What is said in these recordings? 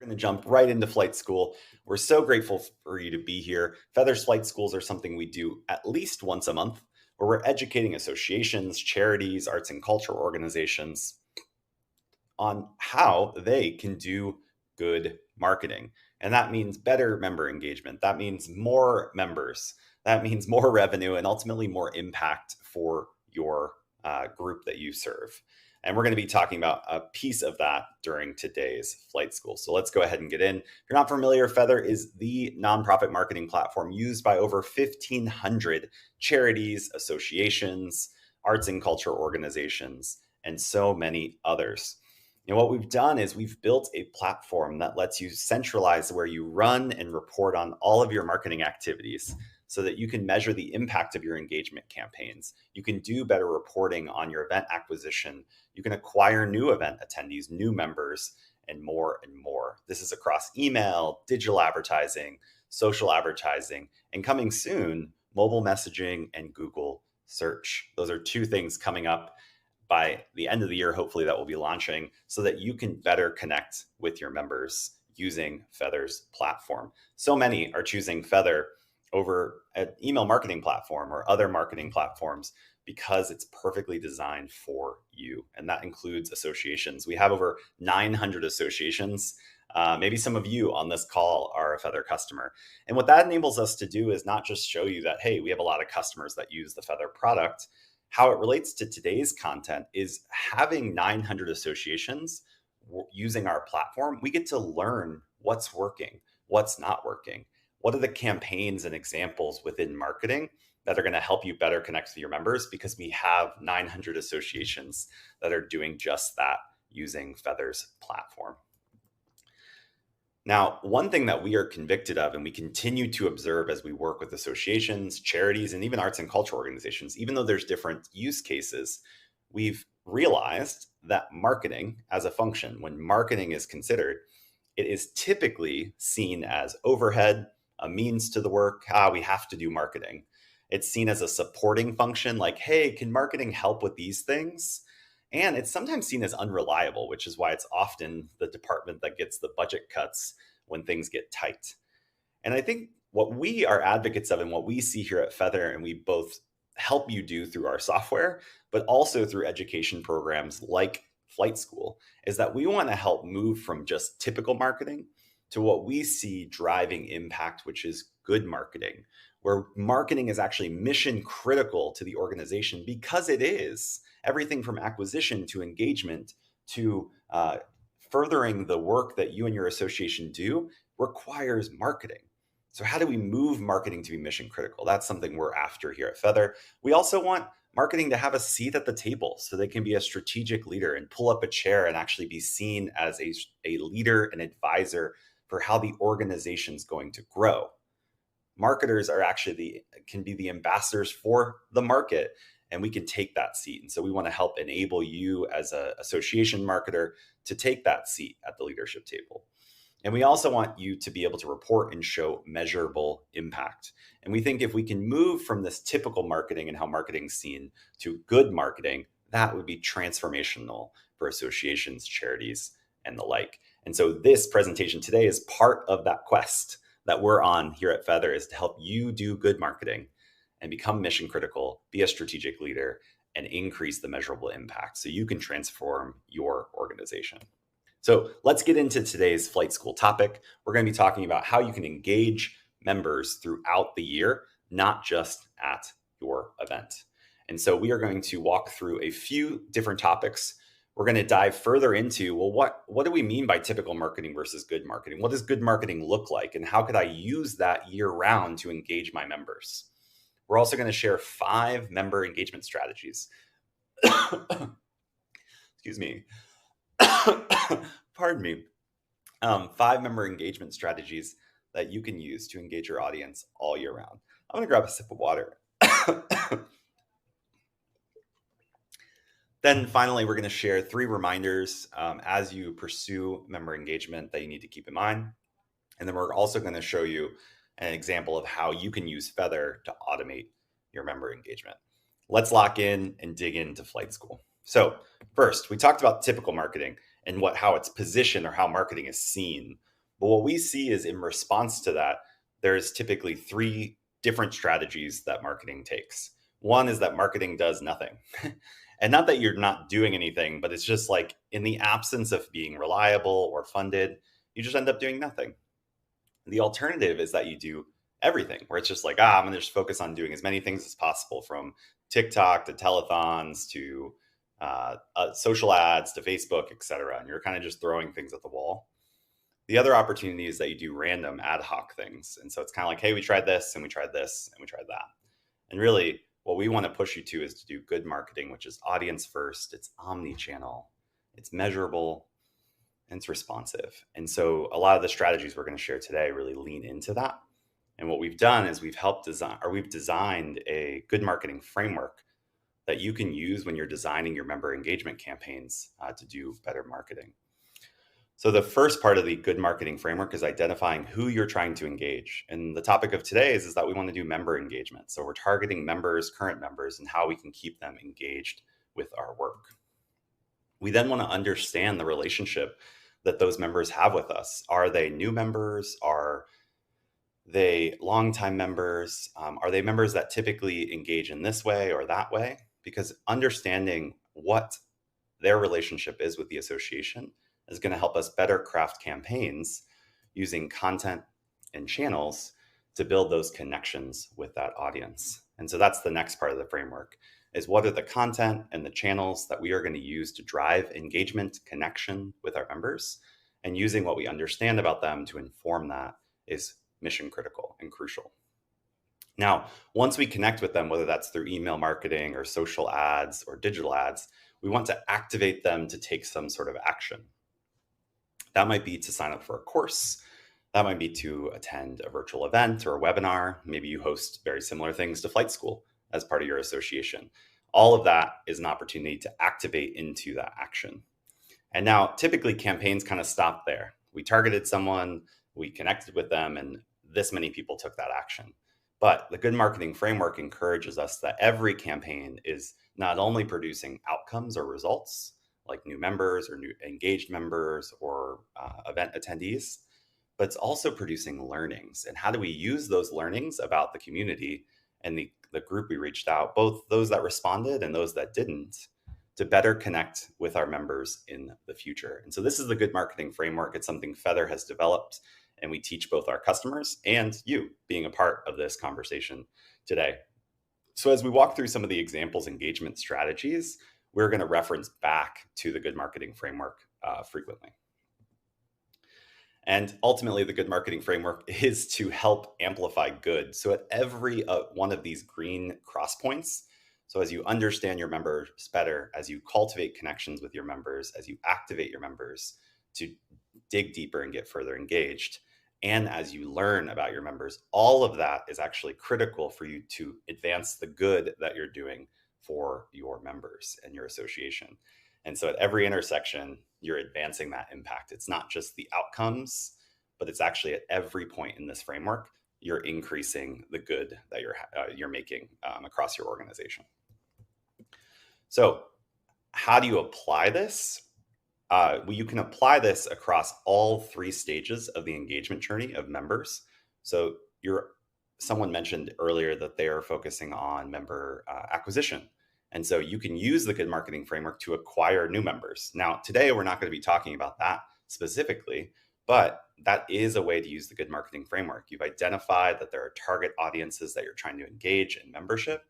We're going to jump right into flight school. We're so grateful for you to be here. Feathers Flight Schools are something we do at least once a month, where we're educating associations, charities, arts and culture organizations on how they can do good marketing. And that means better member engagement. That means more members. That means more revenue and ultimately more impact for your group that you serve. And we're going to be talking about a piece of that during today's flight school. So let's go ahead and get in. If you're not familiar, Feather is the nonprofit marketing platform used by over 1,500 charities, associations, arts and culture organizations, and so many others. What we've done is we've built a platform that lets you centralize where you run and report on all of your marketing activities so that you can measure the impact of your engagement campaigns. You can do better reporting on your event acquisition. You can acquire new event attendees, new members, and more and more. This is across email, digital advertising, social advertising, and coming soon, mobile messaging and Google search. Those are two things coming up by the end of the year, hopefully that will be launching so that you can better connect with your members using Feather's platform. So many are choosing Feather over an email marketing platform or other marketing platforms because it's perfectly designed for you. And that includes associations. We have over 900 associations. Maybe some of you on this call are a Feather customer. And what that enables us to do is not just show you that, hey, we have a lot of customers that use the Feather product. How it relates to today's content is having 900 associations using our platform. We get to learn what's working, what's not working. What are the campaigns and examples within marketing that are going to help you better connect with your members, because we have 900 associations that are doing just that using Feather's platform. Now, one thing that we are convicted of and we continue to observe as we work with associations, charities, and even arts and culture organizations, even though there's different use cases, we've realized that marketing as a function, when marketing is considered, it is typically seen as overhead, a means to the work. We have to do marketing. It's seen as a supporting function, like, hey, can marketing help with these things? And it's sometimes seen as unreliable, which is why it's often the department that gets the budget cuts when things get tight. And I think what we are advocates of and what we see here at Feather, and we both help you do through our software, but also through education programs like Flight School, is that we want to help move from just typical marketing to what we see driving impact, which is good marketing, where marketing is actually mission critical to the organization, because it is. Everything from acquisition to engagement to furthering the work that you and your association do requires marketing. So how do we move marketing to be mission critical? That's something we're after here at Feather. We also want marketing to have a seat at the table so they can be a strategic leader and pull up a chair and actually be seen as a leader and advisor for how the organization's going to grow. Marketers are actually can be the ambassadors for the market, and we can take that seat. And so we want to help enable you as an association marketer to take that seat at the leadership table. And we also want you to be able to report and show measurable impact. And we think if we can move from this typical marketing and how marketing's seen to good marketing, that would be transformational for associations, charities, and the like. And so this presentation today is part of that quest that we're on here at Feather, is to help you do good marketing and become mission critical, be a strategic leader, and increase the measurable impact so you can transform your organization. So let's get into today's flight school topic. We're going to be talking about how you can engage members throughout the year, not just at your event. And so we are going to walk through a few different topics. We're going to dive further into, well, what do we mean by typical marketing versus good marketing? What does good marketing look like? And how could I use that year round to engage my members? We're also going to share 5 member engagement strategies. Excuse me. Pardon me. 5 member engagement strategies that you can use to engage your audience all year round. I'm going to grab a sip of water. Then finally, we're going to share 3 reminders as you pursue member engagement that you need to keep in mind. And then we're also going to show you an example of how you can use Feather to automate your member engagement. Let's lock in and dig into Flight School. So first, we talked about typical marketing and how it's positioned or how marketing is seen. But what we see is in response to that, there's typically three different strategies that marketing takes. One is that marketing does nothing. And not that you're not doing anything, but it's just like in the absence of being reliable or funded, you just end up doing nothing. The alternative is that you do everything, where it's just like, I'm going to just focus on doing as many things as possible, from TikTok to telethons to social ads to Facebook, et cetera. And you're kind of just throwing things at the wall. The other opportunity is that you do random ad hoc things. And so it's kind of like, hey, we tried this and we tried this and we tried that. And really, what we want to push you to is to do good marketing, which is audience first, it's omni-channel, it's measurable, and it's responsive. And so a lot of the strategies we're going to share today really lean into that. And what we've done is we've designed a good marketing framework that you can use when you're designing your member engagement campaigns to do better marketing. So the first part of the good marketing framework is identifying who you're trying to engage. And the topic of today is that we want to do member engagement. So we're targeting members, current members, and how we can keep them engaged with our work. We then want to understand the relationship that those members have with us. Are they new members? Are they longtime members? Are they members that typically engage in this way or that way? Because understanding what their relationship is with the association is going to help us better craft campaigns using content and channels to build those connections with that audience. And so that's the next part of the framework, is what are the content and the channels that we are going to use to drive engagement, connection with our members, and using what we understand about them to inform that is mission critical and crucial. Now, once we connect with them, whether that's through email marketing or social ads or digital ads, we want to activate them to take some sort of action. That might be to sign up for a course. That might be to attend a virtual event or a webinar. Maybe you host very similar things to Flight School as part of your association. All of that is an opportunity to activate into that action. And now typically campaigns kind of stop there. We targeted someone, we connected with them, and this many people took that action. But the good marketing framework encourages us that every campaign is not only producing outcomes or results, like new members or new engaged members or event attendees, but it's also producing learnings. And how do we use those learnings about the community and the group we reached out, both those that responded and those that didn't, to better connect with our members in the future? And so this is the good marketing framework. It's something Feather has developed, and we teach both our customers and you being a part of this conversation today. So as we walk through some of the examples engagement strategies, we're going to reference back to the good marketing framework frequently. And ultimately, the good marketing framework is to help amplify good. So at every one of these green cross points, so as you understand your members better, as you cultivate connections with your members, as you activate your members to dig deeper and get further engaged, and as you learn about your members, all of that is actually critical for you to advance the good that you're doing for your members and your association. And so at every intersection, you're advancing that impact. It's not just the outcomes, but it's actually at every point in this framework, you're increasing the good that you're making across your organization. So how do you apply this? Well, you can apply this across all three stages of the engagement journey of members. So someone mentioned earlier that they are focusing on member acquisition. And so you can use the good marketing framework to acquire new members. Now, today, we're not going to be talking about that specifically, but that is a way to use the good marketing framework. You've identified that there are target audiences that you're trying to engage in membership,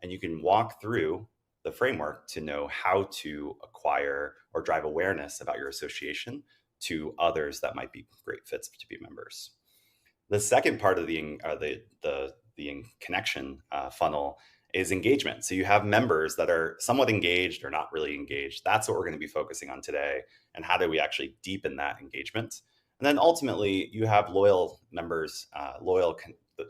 and you can walk through the framework to know how to acquire or drive awareness about your association to others that might be great fits to be members. The second part of the connection funnel is engagement. So you have members that are somewhat engaged or not really engaged. That's what we're going to be focusing on today. And how do we actually deepen that engagement? And then ultimately, you have loyal members,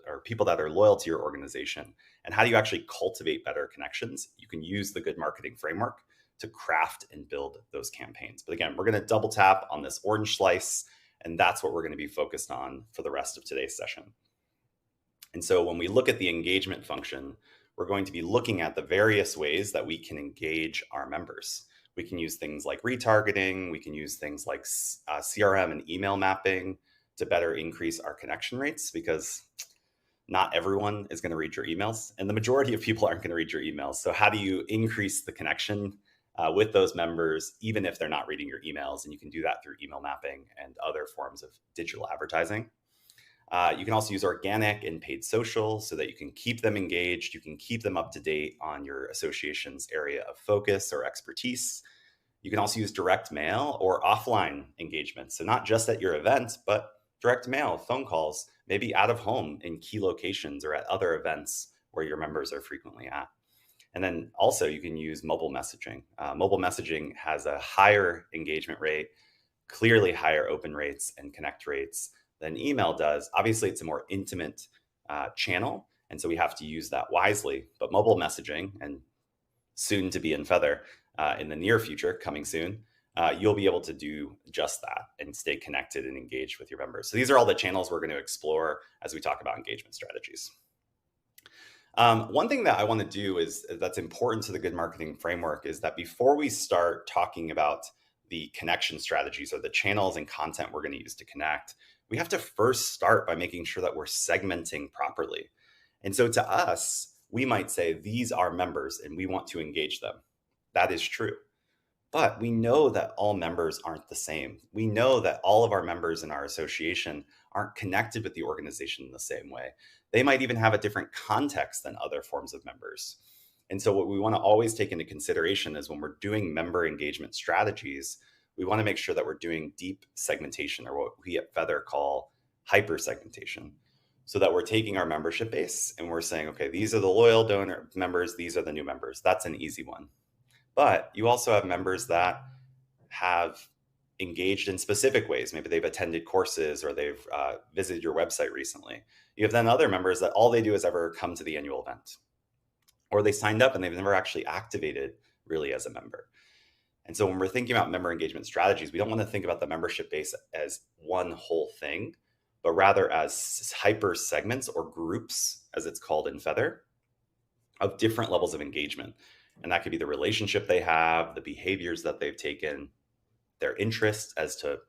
or people that are loyal to your organization. And how do you actually cultivate better connections? You can use the good marketing framework to craft and build those campaigns. But again, we're going to double tap on this orange slice, and that's what we're going to be focused on for the rest of today's session. And so when we look at the engagement function, we're going to be looking at the various ways that we can engage our members. We can use things like retargeting. We can use things like CRM and email mapping to better increase our connection rates, because not everyone is going to read your emails, and the majority of people aren't going to read your emails. So how do you increase the connection with those members, even if they're not reading your emails? And you can do that through email mapping and other forms of digital advertising. You can also use organic and paid social so that you can keep them engaged. You can keep them up to date on your association's area of focus or expertise. You can also use direct mail or offline engagement. So not just at your event, but direct mail, phone calls, maybe out of home in key locations or at other events where your members are frequently at. And then also you can use mobile messaging. Mobile messaging has a higher engagement rate, clearly higher open rates and connect rates than email does. Obviously, it's a more intimate channel, and so we have to use that wisely. But mobile messaging, and soon to be in Feather in the near future, coming soon, you'll be able to do just that and stay connected and engaged with your members. So these are all the channels we're going to explore as we talk about engagement strategies. One thing that I want to do that's important to the Good Marketing Framework is that before we start talking about the connection strategies or the channels and content we're going to use to connect, we have to first start by making sure that we're segmenting properly. And so to us, we might say these are members and we want to engage them. That is true. But we know that all members aren't the same. We know that all of our members in our association aren't connected with the organization in the same way. They might even have a different context than other forms of members. And so what we want to always take into consideration is when we're doing member engagement strategies, we want to make sure that we're doing deep segmentation, or what we at Feather call hyper segmentation, so that we're taking our membership base and we're saying, okay, these are the loyal donor members, these are the new members. That's an easy one. But you also have members that have engaged in specific ways. Maybe they've attended courses or they've visited your website recently. You have then other members that all they do is ever come to the annual event, or they signed up and they've never actually activated really as a member. And so when we're thinking about member engagement strategies, we don't want to think about the membership base as one whole thing, but rather as hyper segments or groups, as it's called in Feather, of different levels of engagement. And that could be the relationship they have, the behaviors that they've taken, their interests as to,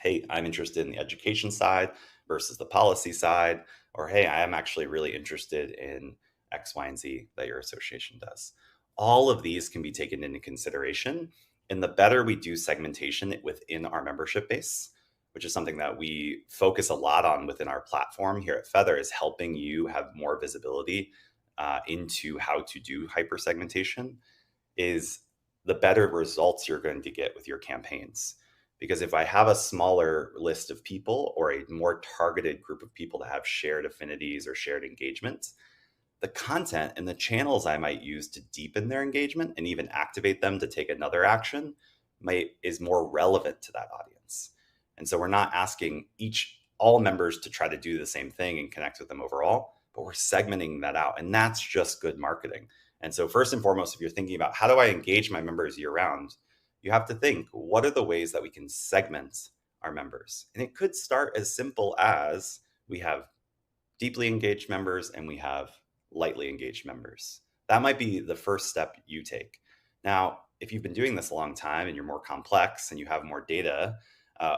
hey, I'm interested in the education side versus the policy side, or hey, I am actually really interested in X, Y, and Z that your association does. All of these can be taken into consideration. And the better we do segmentation within our membership base, which is something that we focus a lot on within our platform here at Feather, is helping you have more visibility into how to do hyper segmentation, is the better results you're going to get with your campaigns. Because if I have a smaller list of people or a more targeted group of people that have shared affinities or shared engagement, the content and the channels I might use to deepen their engagement and even activate them to take another action is more relevant to that audience. And so we're not asking all members to try to do the same thing and connect with them overall, but we're segmenting that out. And that's just good marketing. And so first and foremost, if you're thinking about how do I engage my members year round, you have to think, what are the ways that we can segment our members? And it could start as simple as we have deeply engaged members and we have lightly engaged members. That might be the first step you take. Now, if you've been doing this a long time and you're more complex and you have more data,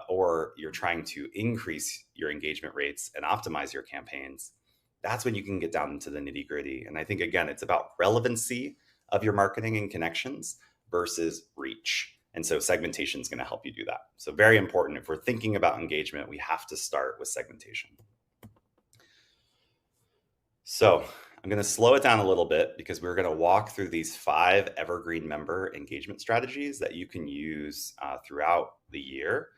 or you're trying to increase your engagement rates and optimize your campaigns, that's when you can get down into the nitty gritty. And I think, again, it's about relevancy of your marketing and connections versus reach. And so segmentation is going to help you do that. So very important. If we're thinking about engagement, we have to start with segmentation. So I'm going to slow it down a little bit because we're going to walk through these 5 evergreen member engagement strategies that you can use throughout the year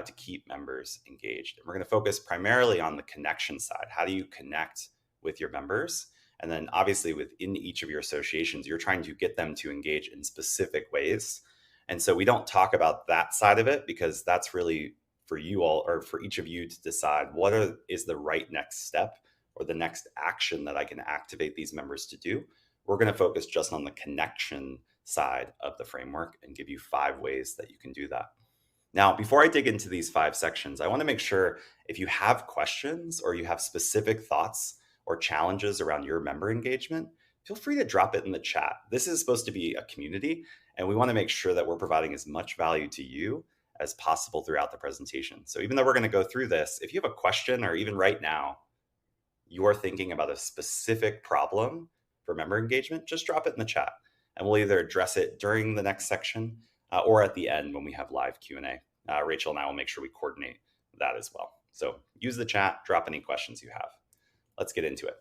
to keep members engaged. And we're going to focus primarily on the connection side. How do you connect with your members? And then obviously within each of your associations, you're trying to get them to engage in specific ways. And so we don't talk about that side of it because that's really for you all, or for each of you to decide what is the right next step or the next action that I can activate these members to do. We're going to focus just on the connection side of the framework and give you 5 ways that you can do that. Now, before I dig into these 5 sections, I want to make sure if you have questions or you have specific thoughts or challenges around your member engagement, feel free to drop it in the chat. This is supposed to be a community, and we want to make sure that we're providing as much value to you as possible throughout the presentation. So even though we're going to go through this, if you have a question or even right now, you're thinking about a specific problem for member engagement, just drop it in the chat and we'll either address it during the next section or at the end when we have live Q&A. Rachel and I will make sure we coordinate that as well. So use the chat, drop any questions you have. Let's get into it.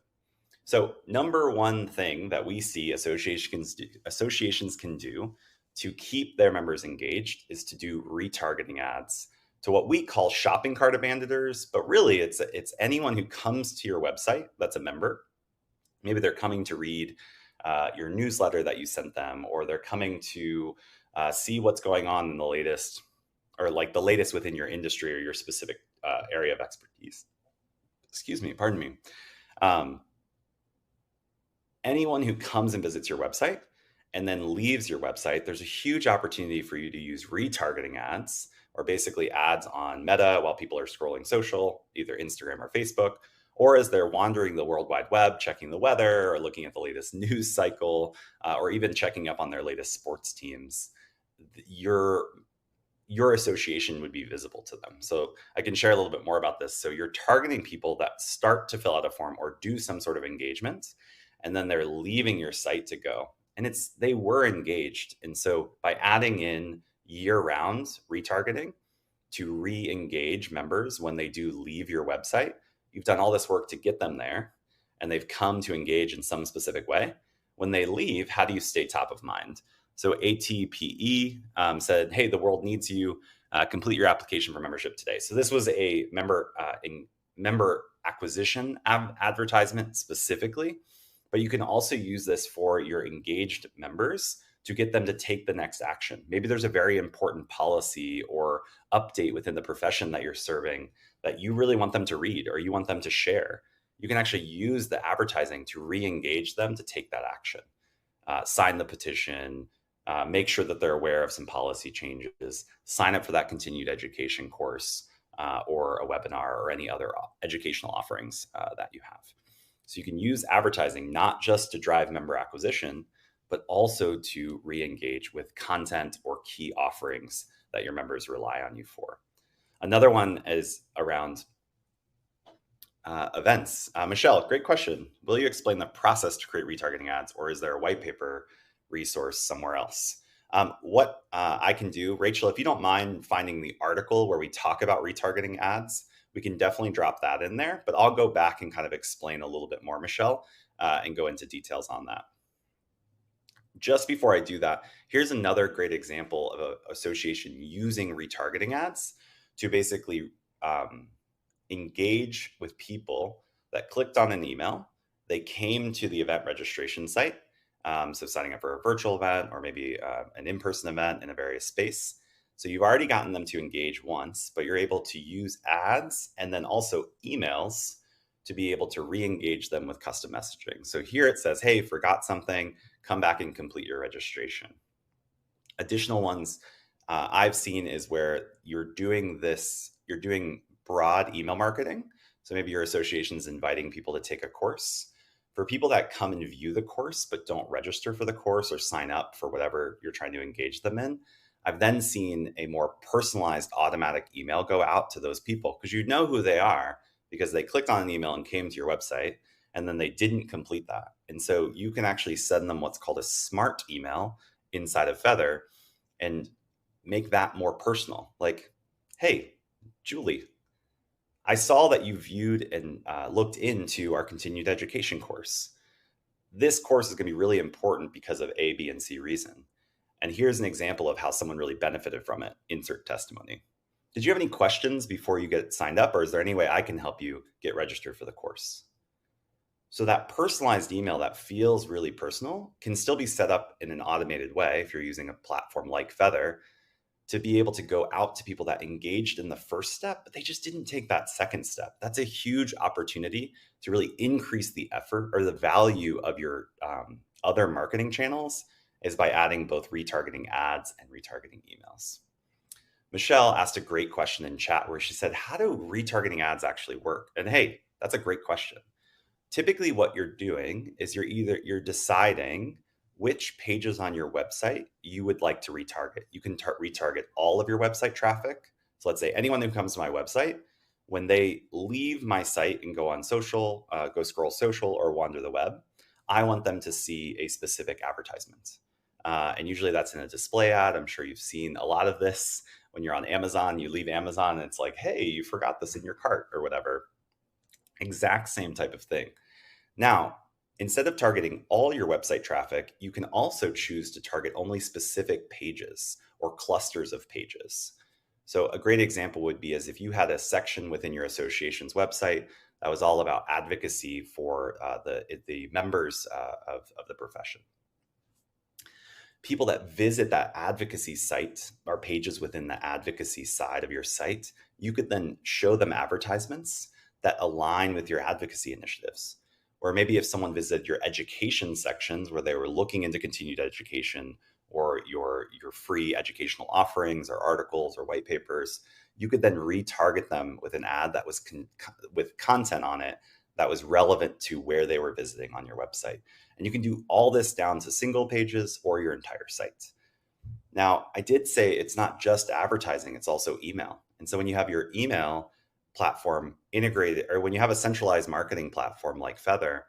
So number one thing that we see associations can do to keep their members engaged is to do retargeting ads to what we call shopping cart abandoners, but really it's anyone who comes to your website that's a member. Maybe they're coming to read your newsletter that you sent them, or they're coming to see what's going on in the latest, or like the latest within your industry or your specific area of expertise. Excuse me, pardon me. Anyone who comes and visits your website and then leaves your website, there's a huge opportunity for you to use retargeting ads, or basically ads on Meta while people are scrolling social, either Instagram or Facebook, or as they're wandering the World Wide Web, checking the weather or looking at the latest news cycle, or even checking up on their latest sports teams. Your association would be visible to them. So I can share a little bit more about this. So you're targeting people that start to fill out a form or do some sort of engagement, and then they're leaving your site to go. And they were engaged. And so by adding in year-round retargeting to re-engage members when they do leave your website, you've done all this work to get them there, and they've come to engage in some specific way. When they leave, how do you stay top of mind? So ATPE said, hey, the world needs you. Complete your application for membership today. So this was a member acquisition advertisement specifically, but you can also use this for your engaged members to get them to take the next action. Maybe there's a very important policy or update within the profession that you're serving that you really want them to read or you want them to share. You can actually use the advertising to re-engage them to take that action. Sign the petition, make sure that they're aware of some policy changes, sign up for that continued education course or a webinar or any other educational offerings that you have. So you can use advertising not just to drive member acquisition, but also to re-engage with content or key offerings that your members rely on you for. Another one is around events. Michelle, great question. Will you explain the process to create retargeting ads, or is there a white paper resource somewhere else? What I can do, Rachel, if you don't mind finding the article where we talk about retargeting ads, we can definitely drop that in there, but I'll go back and kind of explain a little bit more, Michelle, and go into details on that. Just before I do that, here's another great example of an association using retargeting ads to basically engage with people that clicked on an email. They came to the event registration site, so signing up for a virtual event or maybe an in-person event in a various space. So you've already gotten them to engage once, but you're able to use ads and then also emails to be able to re-engage them with custom messaging. So here it says, hey, forgot something, come back and complete your registration. Additional ones I've seen is where you're doing broad email marketing. So maybe your association is inviting people to take a course. For people that come and view the course, but don't register for the course or sign up for whatever you're trying to engage them in, I've then seen a more personalized automatic email go out to those people because you know who they are because they clicked on an email and came to your website and then they didn't complete that. And so you can actually send them what's called a smart email inside of Feather and make that more personal. Like, hey, Julie, I saw that you viewed and looked into our continued education course. This course is going to be really important because of A, B, and C reason. And here's an example of how someone really benefited from it. Insert testimony. Did you have any questions before you get signed up, or is there any way I can help you get registered for the course? So that personalized email that feels really personal can still be set up in an automated way if you're using a platform like Feather to be able to go out to people that engaged in the first step, but they just didn't take that second step. That's a huge opportunity to really increase the effort or the value of your other marketing channels is by adding both retargeting ads and retargeting emails. Michelle asked a great question in chat where she said, how do retargeting ads actually work? And hey, that's a great question. Typically what you're doing is you're deciding which pages on your website you would like to retarget. You can retarget all of your website traffic. So let's say anyone who comes to my website, when they leave my site and go on social, go scroll social or wander the web, I want them to see a specific advertisement. And usually that's in a display ad. I'm sure you've seen a lot of this when you're on Amazon. You leave Amazon and it's like, hey, you forgot this in your cart or whatever. Exact same type of thing. Now, instead of targeting all your website traffic, you can also choose to target only specific pages or clusters of pages. So a great example would be as if you had a section within your association's website that was all about advocacy for the members of the profession. People that visit that advocacy site or pages within the advocacy side of your site, you could then show them advertisements that align with your advocacy initiatives. Or maybe if someone visited your education sections where they were looking into continued education or your free educational offerings or articles or white papers, you could then retarget them with an ad that was with content on it that was relevant to where they were visiting on your website. And you can do all this down to single pages or your entire site. Now, I did say it's not just advertising, it's also email. And so when you have your email platform integrated, or when you have a centralized marketing platform like Feather,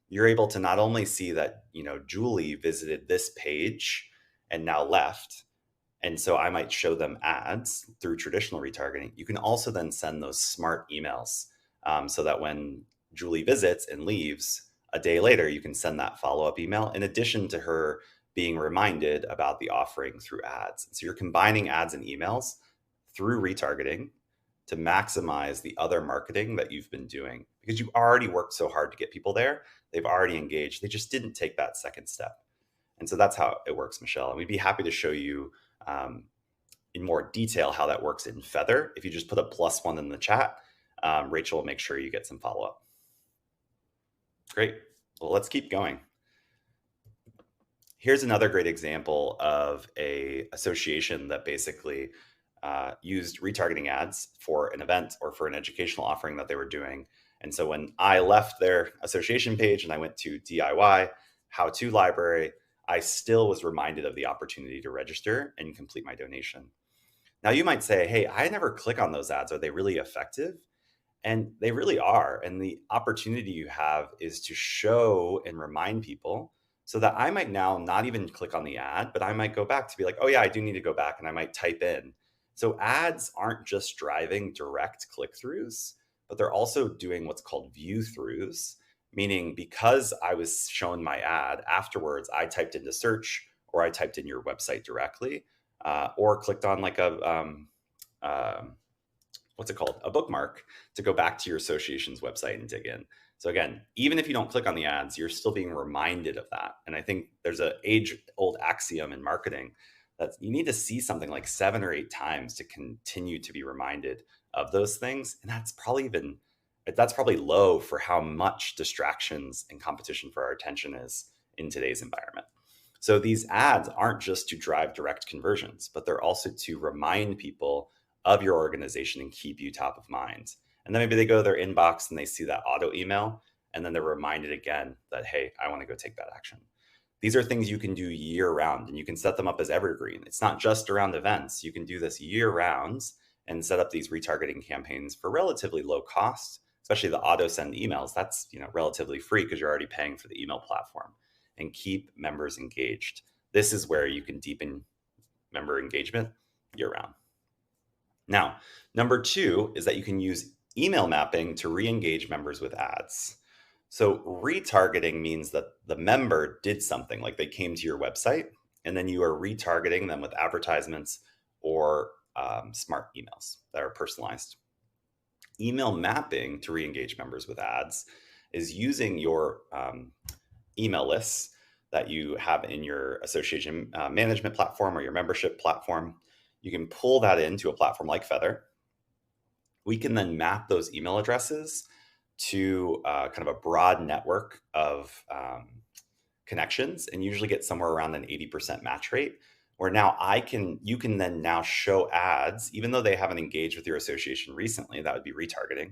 you're able to not only see that, Julie visited this page and now left, and so I might show them ads through traditional retargeting. You can also then send those smart emails so that when Julie visits and leaves, a day later, you can send that follow-up email in addition to her being reminded about the offering through ads. So you're combining ads and emails through retargeting to maximize the other marketing that you've been doing, because you already worked so hard to get people there. They've already engaged. They just didn't take that second step. And so that's how it works, Michelle. And we'd be happy to show you in more detail how that works in Feather. If you just put a +1 in the chat, Rachel will make sure you get some follow-up. Great. Well, let's keep going. Here's another great example of a association that basically used retargeting ads for an event or for an educational offering that they were doing. And so when I left their association page and I went to DIY how-to library, I still was reminded of the opportunity to register and complete my donation. Now you might say, hey, I never click on those ads. Are they really effective? And they really are. And the opportunity you have is to show and remind people so that I might now not even click on the ad, but I might go back to be like, oh yeah, I do need to go back, and I might type in. So ads aren't just driving direct click-throughs, but they're also doing what's called view-throughs, meaning because I was shown my ad afterwards, I typed into search or I typed in your website directly or clicked on like what's it called? A bookmark to go back to your association's website and dig in. So again, even if you don't click on the ads, you're still being reminded of that. And I think there's an age-old axiom in marketing that you need to see something like 7 or 8 times to continue to be reminded of those things. And that's probably low for how much distractions and competition for our attention is in today's environment. So these ads aren't just to drive direct conversions, but they're also to remind people of your organization and keep you top of mind. And then maybe they go to their inbox and they see that auto email, and then they're reminded again that, hey, I want to go take that action. These are things you can do year round, and you can set them up as evergreen. It's not just around events. You can do this year round and set up these retargeting campaigns for relatively low cost, especially the auto send emails. That's relatively free because you're already paying for the email platform, and keep members engaged. This is where you can deepen member engagement year round. Now, number 2 is that you can use email mapping to re-engage members with ads. So retargeting means that the member did something, like they came to your website, and then you are retargeting them with advertisements or smart emails that are personalized. Email mapping to re-engage members with ads is using your email lists that you have in your association management platform or your membership platform. You can pull that into a platform like Feather. We can then map those email addresses to kind of a broad network of connections, and usually get somewhere around an 80% match rate, where now you can then now show ads, even though they haven't engaged with your association recently. That would be retargeting.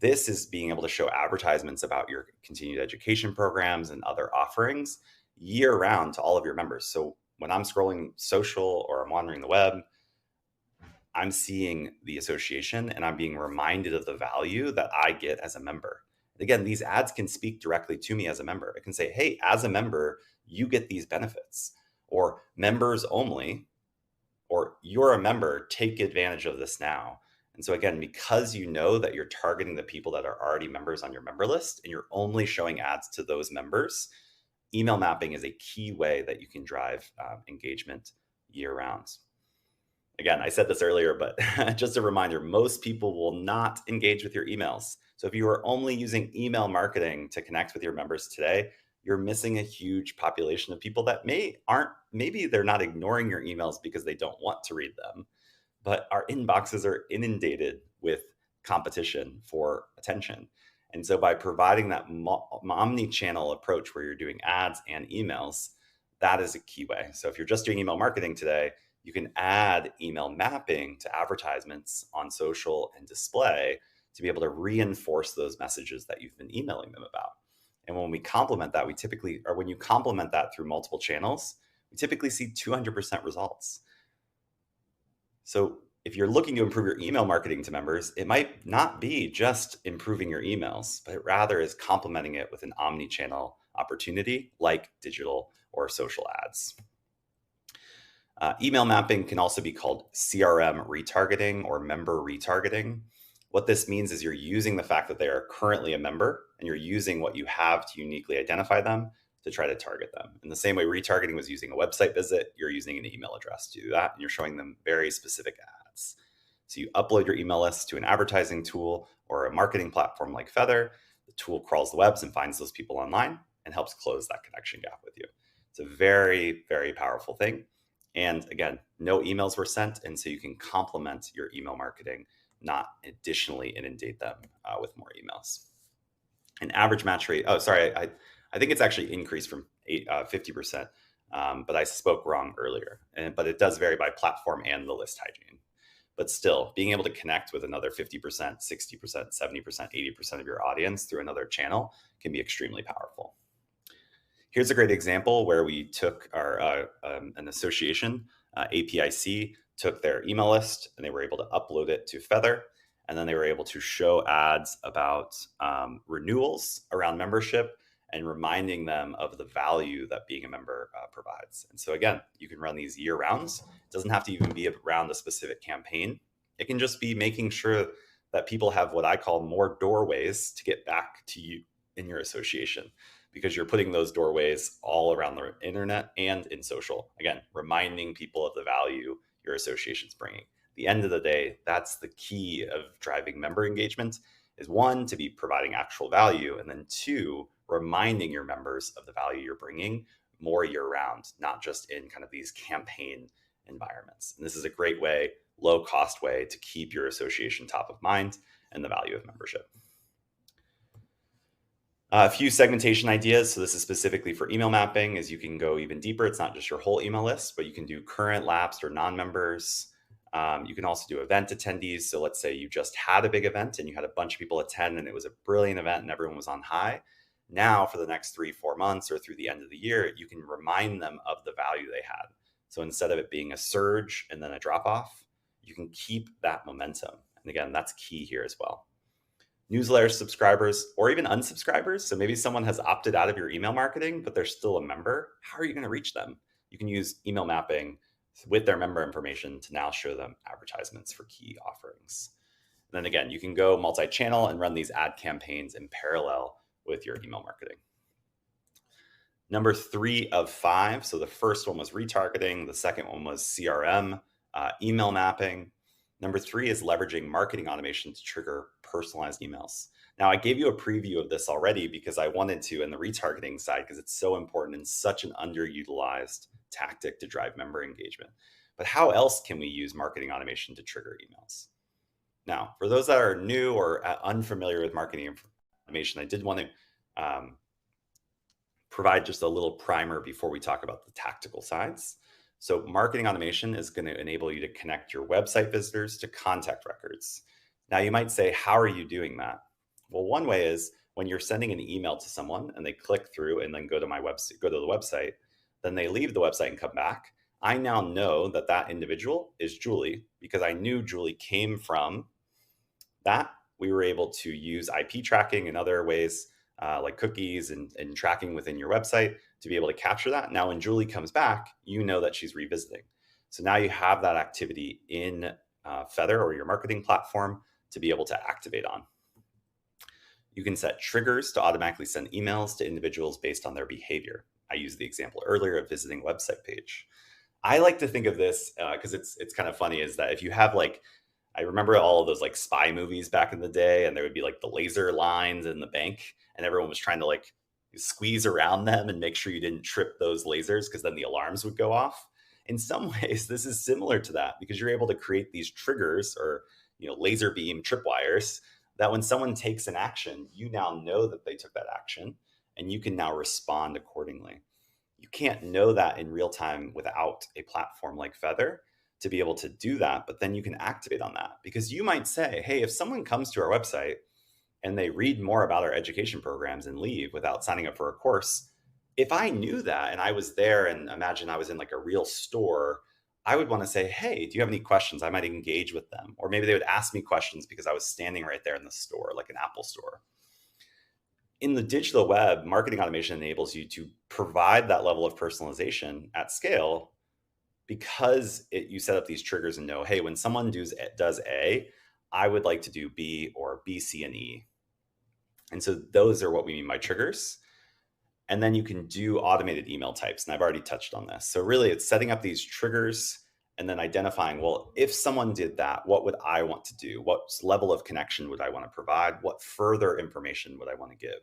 This is being able to show advertisements about your continued education programs and other offerings year round to all of your members. So when I'm scrolling social or I'm wandering the web, I'm seeing the association and I'm being reminded of the value that I get as a member. And again, these ads can speak directly to me as a member. It can say, hey, as a member, you get these benefits, or members only, or you're a member, take advantage of this now. And so, again, because you know that you're targeting the people that are already members on your member list and you're only showing ads to those members, email mapping is a key way that you can drive engagement year round. Again, I said this earlier, but just a reminder, most people will not engage with your emails. So if you are only using email marketing to connect with your members today, you're missing a huge population of people that maybe they're not ignoring your emails because they don't want to read them, but our inboxes are inundated with competition for attention. And so by providing that omni-channel approach where you're doing ads and emails, that is a key way. So if you're just doing email marketing today, you can add email mapping to advertisements on social and display to be able to reinforce those messages that you've been emailing them about. And when we complement that, when you complement that through multiple channels, we typically see 200% results. So if you're looking to improve your email marketing to members, it might not be just improving your emails, but it rather is complementing it with an omni-channel opportunity like digital or social ads. Email mapping can also be called CRM retargeting or member retargeting. What this means is you're using the fact that they are currently a member and you're using what you have to uniquely identify them to try to target them. In the same way retargeting was using a website visit, you're using an email address to do that, and you're showing them very specific ads. So you upload your email list to an advertising tool or a marketing platform like Feather. The tool crawls the webs and finds those people online and helps close that connection gap with you. It's a very, very powerful thing. And again, no emails were sent, and so you can complement your email marketing, not additionally inundate them with more emails. An average match rate, I think it's actually increased from 50%, but I spoke wrong earlier. But it does vary by platform and the list hygiene. But still, being able to connect with another 50%, 60%, 70%, 80% of your audience through another channel can be extremely powerful. Here's a great example where we took an association, APIC, took their email list and they were able to upload it to Feather. And then they were able to show ads about renewals around membership and reminding them of the value that being a member provides. And so again, you can run these year rounds. It doesn't have to even be around a specific campaign. It can just be making sure that people have what I call more doorways to get back to you in your association, because you're putting those doorways all around the internet and in social. Again, reminding people of the value your association's bringing. At the end of the day, that's the key of driving member engagement, is one, to be providing actual value, and then two, reminding your members of the value you're bringing more year round, not just in kind of these campaign environments. And this is a great way, low cost way to keep your association top of mind and the value of membership. A few segmentation ideas. So this is specifically for email mapping, is you can go even deeper. It's not just your whole email list, but you can do current, lapsed, or non-members. You can also do event attendees. So let's say you just had a big event and you had a bunch of people attend and it was a brilliant event and everyone was on high. Now for the next 3-4 months or through the end of the year, you can remind them of the value they had. So instead of it being a surge and then a drop off, you can keep that momentum. And again, that's key here as well. Newsletter subscribers or even unsubscribers. So maybe someone has opted out of your email marketing, but they're still a member. How are you going to reach them? You can use email mapping with their member information to now show them advertisements for key offerings. And then again, you can go multi-channel and run these ad campaigns in parallel with your email marketing. Number 3 of 5. So the first one was retargeting. The second one was CRM, email mapping. Number 3 is leveraging marketing automation to trigger personalized emails. Now, I gave you a preview of this already because I wanted to in the retargeting side, because it's so important and such an underutilized tactic to drive member engagement. But how else can we use marketing automation to trigger emails? Now, for those that are new or unfamiliar with marketing automation, I did want to provide just a little primer before we talk about the tactical sides. So marketing automation is going to enable you to connect your website visitors to contact records. Now you might say, how are you doing that? Well, one way is when you're sending an email to someone and they click through and then go to my website, go to the website, then they leave the website and come back. I now know that that individual is Julie because I knew Julie came from that. We were able to use IP tracking and other ways like cookies and tracking within your website to be able to capture that. Now, when Julie comes back, you know that she's revisiting. So now you have that activity in Feather or your marketing platform to be able to activate on. You can set triggers to automatically send emails to individuals based on their behavior. I used the example earlier of visiting a website page. I like to think of this because it's kind of funny is that if you have like, I remember all of those like spy movies back in the day, and there would be like the laser lines in the bank, and everyone was trying to like squeeze around them and make sure you didn't trip those lasers because then the alarms would go off. In some ways, this is similar to that because you're able to create these triggers or laser beam tripwires that when someone takes an action, you now know that they took that action and you can now respond accordingly. You can't know that in real time without a platform like Feather to be able to do that, but then you can activate on that because you might say, hey, if someone comes to our website and they read more about our education programs and leave without signing up for a course, if I knew that and I was there and imagine I was in like a real store, I would want to say, hey, do you have any questions? I might engage with them. Or maybe they would ask me questions because I was standing right there in the store, like an Apple store. In the digital web, marketing automation enables you to provide that level of personalization at scale because you set up these triggers and know, hey, when someone does A, I would like to do B or B, C, and E. And so those are what we mean by triggers. And then you can do automated email types. And I've already touched on this. So really it's setting up these triggers and then identifying, well, if someone did that, what would I want to do? What level of connection would I want to provide? What further information would I want to give?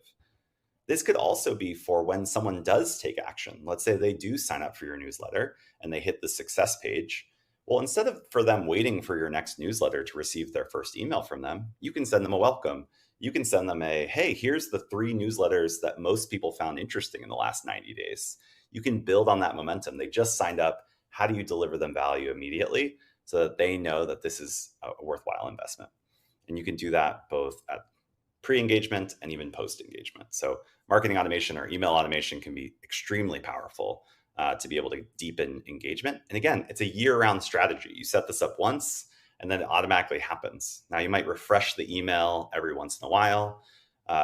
This could also be for when someone does take action. Let's say they do sign up for your newsletter and they hit the success page. Well, instead of for them waiting for your next newsletter to receive their first email from them, you can send them a welcome. You can send them a, hey, here's the 3 newsletters that most people found interesting in the last 90 days. You can build on that momentum. They just signed up. How do you deliver them value immediately so that they know that this is a worthwhile investment? And you can do that both at pre-engagement and even post-engagement. So marketing automation or email automation can be extremely powerful to be able to deepen engagement. And again, it's a year-round strategy. You set this up once, and then it automatically happens. Now, you might refresh the email every once in a while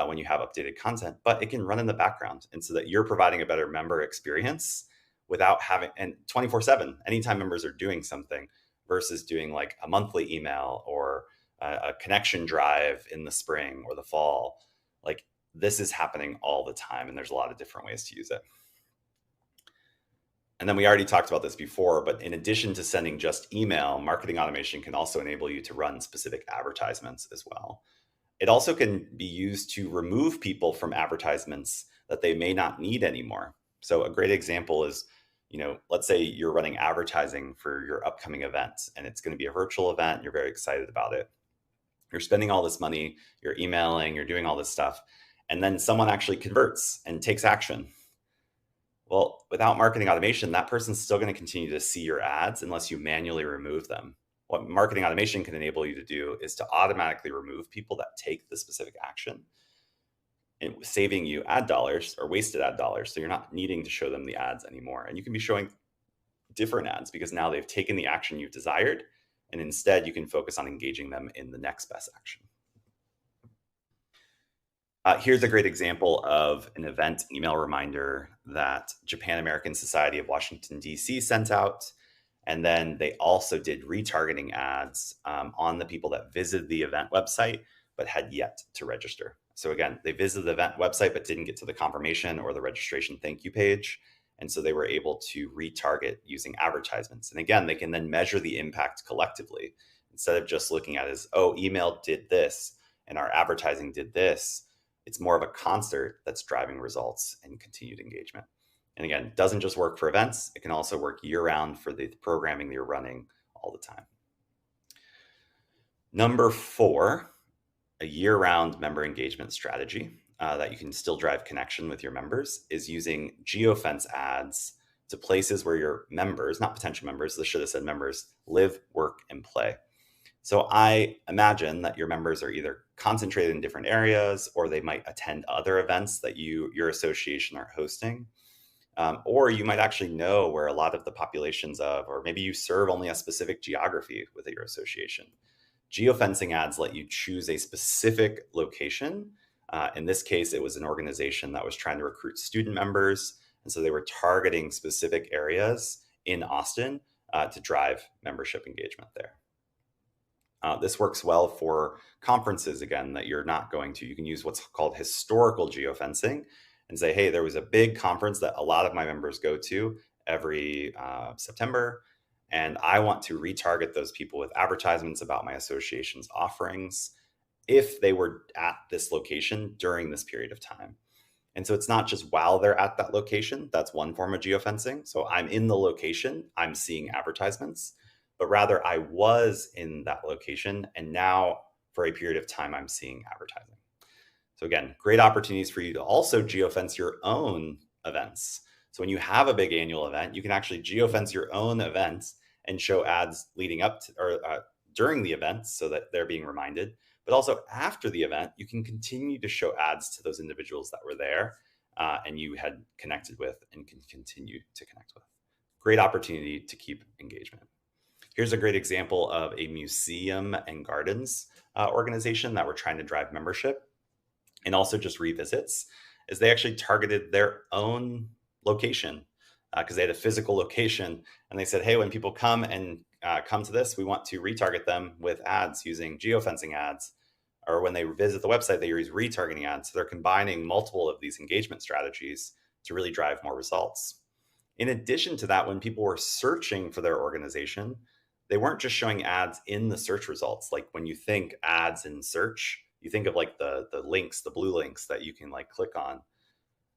when you have updated content, but it can run in the background. And so that you're providing a better member experience without having, and 24/7, anytime members are doing something versus doing like a monthly email or a connection drive in the spring or the fall. Like this is happening all the time. And there's a lot of different ways to use it. And then we already talked about this before, but in addition to sending just email, marketing automation can also enable you to run specific advertisements as well. It also can be used to remove people from advertisements that they may not need anymore. So a great example is, let's say you're running advertising for your upcoming event and it's going to be a virtual event. And you're very excited about it. You're spending all this money, you're emailing, you're doing all this stuff, and then someone actually converts and takes action. Well, without marketing automation, that person's still going to continue to see your ads unless you manually remove them. What marketing automation can enable you to do is to automatically remove people that take the specific action, and saving you ad dollars or wasted ad dollars. So you're not needing to show them the ads anymore. And you can be showing different ads because now they've taken the action you've desired. And instead, you can focus on engaging them in the next best action. Here's a great example of an event email reminder that Japan American Society of Washington, D.C. sent out. And then they also did retargeting ads on the people that visited the event website, but had yet to register. So again, they visited the event website, but didn't get to the confirmation or the registration thank you page. And so they were able to retarget using advertisements. And again, they can then measure the impact collectively instead of just looking at it as, oh, email did this and our advertising did this. It's more of a concert that's driving results and continued engagement. And again, it doesn't just work for events. It can also work year round for the programming that you're running all the time. Number 4, a year-round member engagement strategy that you can still drive connection with your members is using geofence ads to places where your members, not potential members, this should have said members, live, work, and play. So I imagine that your members are either concentrated in different areas, or they might attend other events that your association are hosting. Or you might actually know where a lot of the populations of, or maybe you serve only a specific geography with your association. Geofencing ads let you choose a specific location. In this case, it was an organization that was trying to recruit student members. And so they were targeting specific areas in Austin to drive membership engagement there. This works well for conferences, again, that you're not going to. You can use what's called historical geofencing and say, hey, there was a big conference that a lot of my members go to every September, and I want to retarget those people with advertisements about my association's offerings if they were at this location during this period of time. And so it's not just while they're at that location. That's one form of geofencing. So I'm in the location, I'm seeing advertisements, but rather I was in that location, and now for a period of time, I'm seeing advertising. So again, great opportunities for you to also geofence your own events. So when you have a big annual event, you can actually geofence your own events and show ads leading up to, or during the event so that they're being reminded. But also after the event, you can continue to show ads to those individuals that were there and you had connected with and can continue to connect with. Great opportunity to keep engagement. Here's a great example of a museum and gardens organization that were trying to drive membership and also just revisits, is they actually targeted their own location because they had a physical location. And they said, hey, when people come and come to this, we want to retarget them with ads using geofencing ads. Or when they visit the website, they use retargeting ads. So they're combining multiple of these engagement strategies to really drive more results. In addition to that, when people were searching for their organization, they weren't just showing ads in the search results. Like when you think ads in search, you think of like the links, the blue links that you can like click on,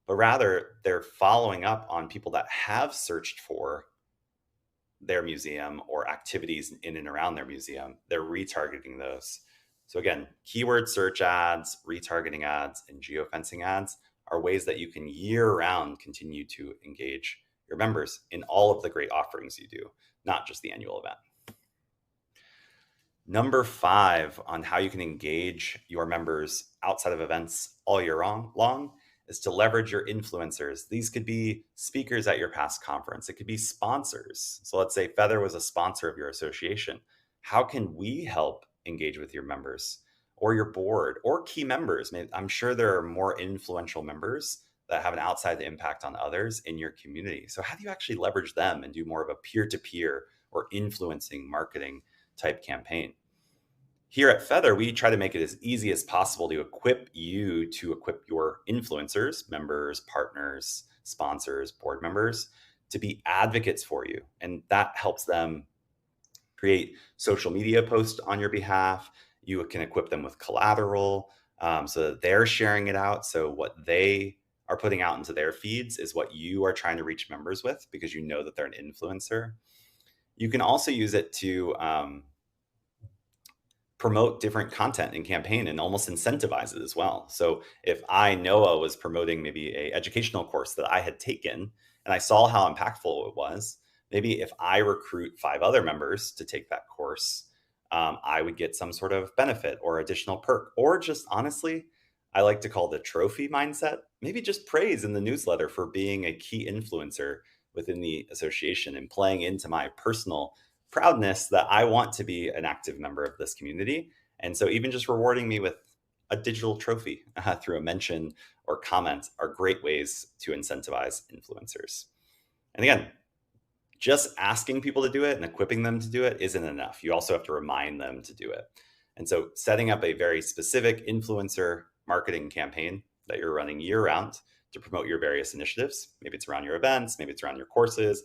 but rather they're following up on people that have searched for their museum or activities in and around their museum. They're retargeting those. So again, keyword search ads, retargeting ads, and geofencing ads are ways that you can year round continue to engage your members in all of the great offerings you do, not just the annual event. Number 5 on how you can engage your members outside of events all year long is to leverage your influencers. These could be speakers at your past conference. It could be sponsors. So let's say Feather was a sponsor of your association. How can we help engage with your members or your board or key members? I'm sure there are more influential members that have an outside impact on others in your community. So how do you actually leverage them and do more of a peer-to-peer or influencing marketing type campaign? Here at Feather, we try to make it as easy as possible to equip you to equip your influencers, members, partners, sponsors, board members to be advocates for you. And that helps them create social media posts on your behalf. You can equip them with collateral so that they're sharing it out. So what they are putting out into their feeds is what you are trying to reach members with because you know that they're an influencer. You can also use it to promote different content and campaign and almost incentivize it as well. So if I, Noah, was promoting maybe a educational course that I had taken and I saw how impactful it was, maybe if I recruit 5 other members to take that course, I would get some sort of benefit or additional perk, or just honestly, I like to call the trophy mindset, maybe just praise in the newsletter for being a key influencer within the association and playing into my personal proudness that I want to be an active member of this community. And so even just rewarding me with a digital trophy through a mention or comment are great ways to incentivize influencers. And again, just asking people to do it and equipping them to do it isn't enough. You also have to remind them to do it. And so setting up a very specific influencer marketing campaign that you're running year round to promote your various initiatives. Maybe it's around your events, maybe it's around your courses,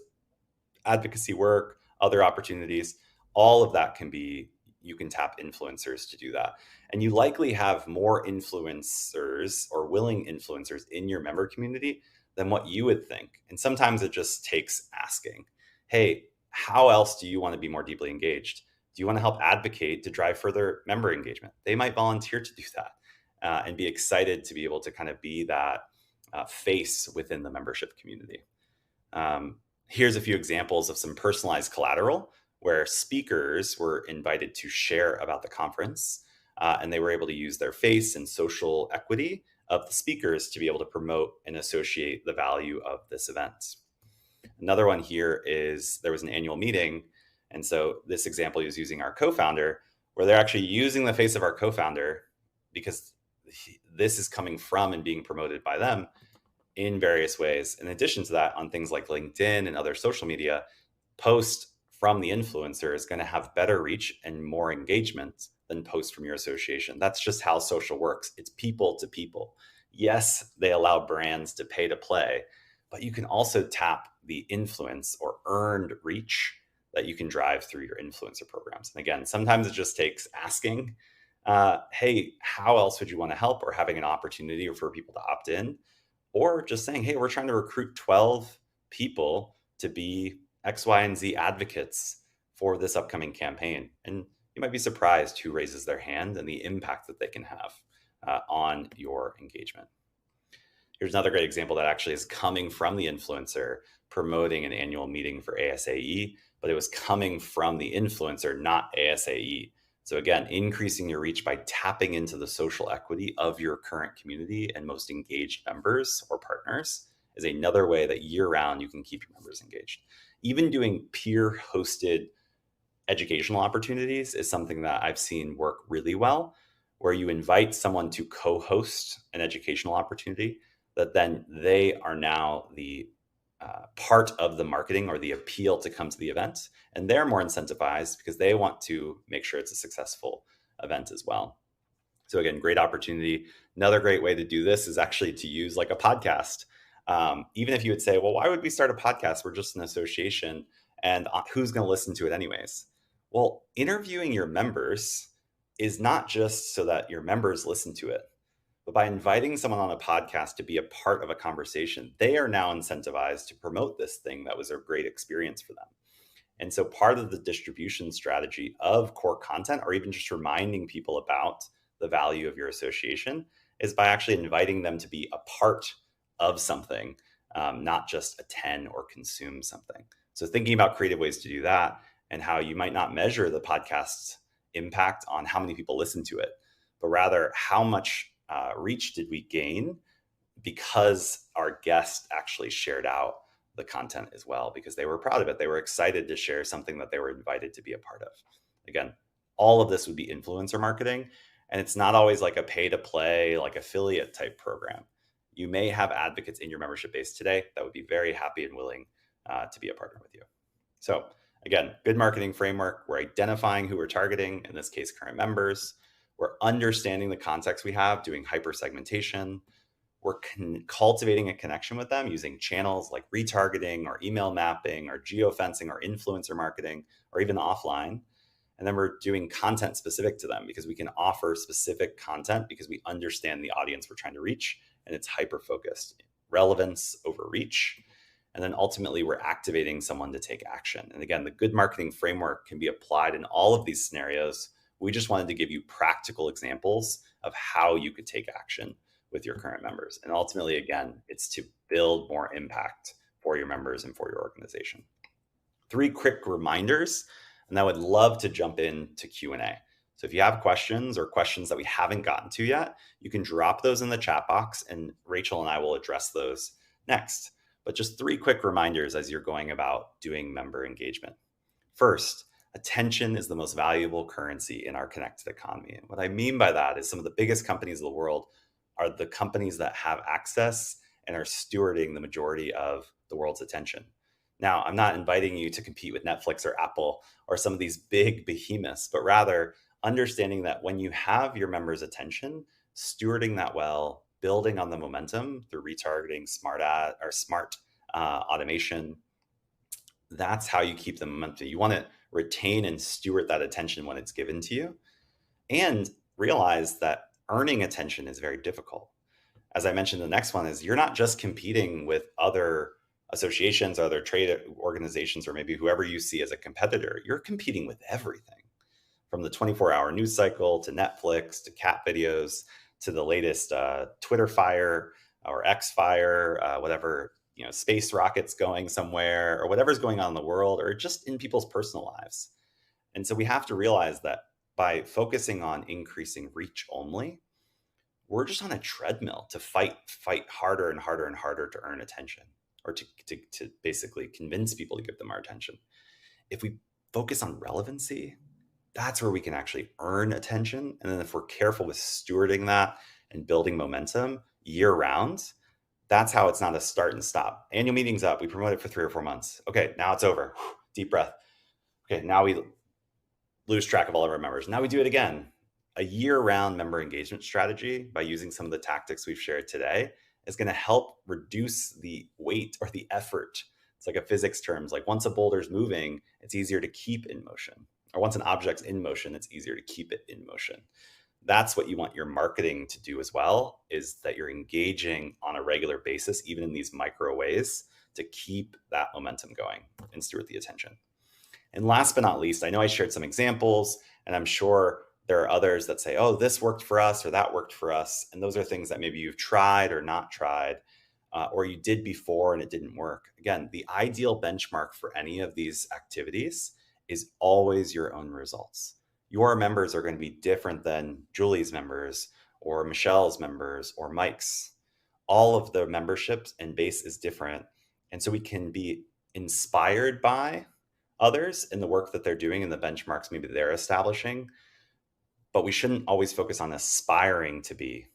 advocacy work, other opportunities. All of that can be, you can tap influencers to do that. And you likely have more influencers or willing influencers in your member community than what you would think. And sometimes it just takes asking, hey, how else do you want to be more deeply engaged? Do you want to help advocate to drive further member engagement? They might volunteer to do that and be excited to be able to kind of be that face within the membership community. Here's a few examples of some personalized collateral where speakers were invited to share about the conference, and they were able to use their face and social equity of the speakers to be able to promote and associate the value of this event. Another one here is there was an annual meeting. And so this example is using our co-founder, where they're actually using the face of our co-founder because this is coming from and being promoted by them in various ways. In addition to that, on things like LinkedIn and other social media, post from the influencer is going to have better reach and more engagement than post from your association. That's just how social works. It's people to people. Yes, they allow brands to pay to play, but you can also tap the influence or earned reach that you can drive through your influencer programs. And again, sometimes it just takes asking, hey, how else would you want to help, or having an opportunity for people to opt in, or just saying, hey, we're trying to recruit 12 people to be X, Y, and Z advocates for this upcoming campaign. And you might be surprised who raises their hand and the impact that they can have on your engagement. Here's another great example that actually is coming from the influencer promoting an annual meeting for ASAE, but it was coming from the influencer, not ASAE. So again, increasing your reach by tapping into the social equity of your current community and most engaged members or partners is another way that year-round you can keep your members engaged. Even doing peer-hosted educational opportunities is something that I've seen work really well, where you invite someone to co-host an educational opportunity that then they are now the part of the marketing or the appeal to come to the event. And they're more incentivized because they want to make sure it's a successful event as well. So again, great opportunity. Another great way to do this is actually to use like a podcast. Even if you would say, well, why would we start a podcast? We're just an association, and who's going to listen to it anyways? Well, interviewing your members is not just so that your members listen to it, but by inviting someone on a podcast to be a part of a conversation, they are now incentivized to promote this thing that was a great experience for them. And so part of the distribution strategy of core content, or even just reminding people about the value of your association, is by actually inviting them to be a part of something, not just attend or consume something. So thinking about creative ways to do that, and how you might not measure the podcast's impact on how many people listen to it, but rather how much reach did we gain because our guest actually shared out the content as well, because they were proud of it. They were excited to share something that they were invited to be a part of. Again, all of this would be influencer marketing, and it's not always like a pay to play, like affiliate type program. You may have advocates in your membership base today that would be very happy and willing to be a partner with you. So again, good marketing framework. We're identifying who we're targeting, in this case, current members. We're understanding the context we have, doing hyper segmentation. We're cultivating a connection with them using channels like retargeting or email mapping or geofencing or influencer marketing or even offline. And then we're doing content specific to them because we can offer specific content because we understand the audience we're trying to reach, and it's hyper focused. Relevance over reach. And then ultimately we're activating someone to take action. And again, the good marketing framework can be applied in all of these scenarios. We just wanted to give you practical examples of how you could take action with your current members. And ultimately, again, it's to build more impact for your members and for your organization. 3 quick reminders, and I would love to jump into Q&A. So if you have questions or questions that we haven't gotten to yet, you can drop those in the chat box and Rachel and I will address those next. But just 3 quick reminders as you're going about doing member engagement. First, attention is the most valuable currency in our connected economy. And what I mean by that is some of the biggest companies in the world are the companies that have access and are stewarding the majority of the world's attention. Now, I'm not inviting you to compete with Netflix or Apple or some of these big behemoths, but rather understanding that when you have your members' attention, stewarding that well, building on the momentum through retargeting, smart automation, that's how you keep the momentum. You want to retain and steward that attention when it's given to you, and realize that earning attention is very difficult. As I mentioned, the next one is you're not just competing with other associations, other trade organizations, or maybe whoever you see as a competitor. You're competing with everything, from the 24-hour news cycle to Netflix to cat videos to the latest Twitter fire or X fire, whatever space rockets going somewhere or whatever's going on in the world or just in people's personal lives. And so we have to realize that by focusing on increasing reach only, we're just on a treadmill to fight harder and harder and harder to earn attention, or to basically convince people to give them our attention. If we focus on relevancy, that's where we can actually earn attention. And then if we're careful with stewarding that and building momentum year round, that's how it's not a start and stop. Annual meeting's up. We promote it for 3 or 4 months. Okay, now it's over. Deep breath. Okay, now we lose track of all of our members. Now we do it again. A year-round member engagement strategy, by using some of the tactics we've shared today, is going to help reduce the weight or the effort. It's like a physics terms, like once a boulder's moving, it's easier to keep in motion. Or once an object's in motion, it's easier to keep it in motion. That's what you want your marketing to do as well, is that you're engaging on a regular basis, even in these micro ways, to keep that momentum going and steward the attention. And last but not least, I know I shared some examples, and I'm sure there are others that say, oh, this worked for us or that worked for us. And those are things that maybe you've tried or not tried, or you did before and it didn't work. Again, the ideal benchmark for any of these activities is always your own results. Your members are going to be different than Julie's members or Michelle's members or Mike's. All of the memberships and base is different. And so we can be inspired by others in the work that they're doing and the benchmarks maybe they're establishing, but we shouldn't always focus on aspiring to be.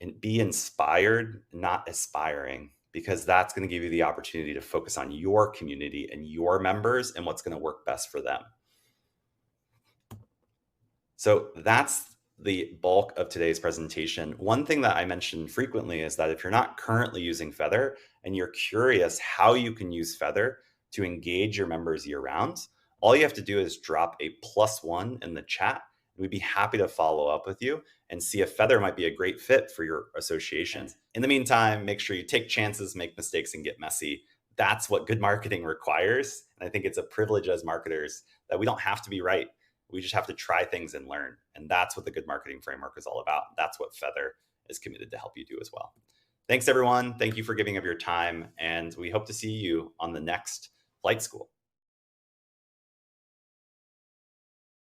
And be inspired, not aspiring, because that's going to give you the opportunity to focus on your community and your members and what's going to work best for them. So that's the bulk of today's presentation. One thing that I mention frequently is that if you're not currently using Feather and you're curious how you can use Feather to engage your members year round, all you have to do is drop a +1 in the chat. We'd be happy to follow up with you and see if Feather might be a great fit for your association. In the meantime, make sure you take chances, make mistakes, and get messy. That's what good marketing requires. And I think it's a privilege as marketers that we don't have to be right. We just have to try things and learn. And that's what the good marketing framework is all about. That's what Feather is committed to help you do as well. Thanks, everyone. Thank you for giving of your time. And we hope to see you on the next Flight School.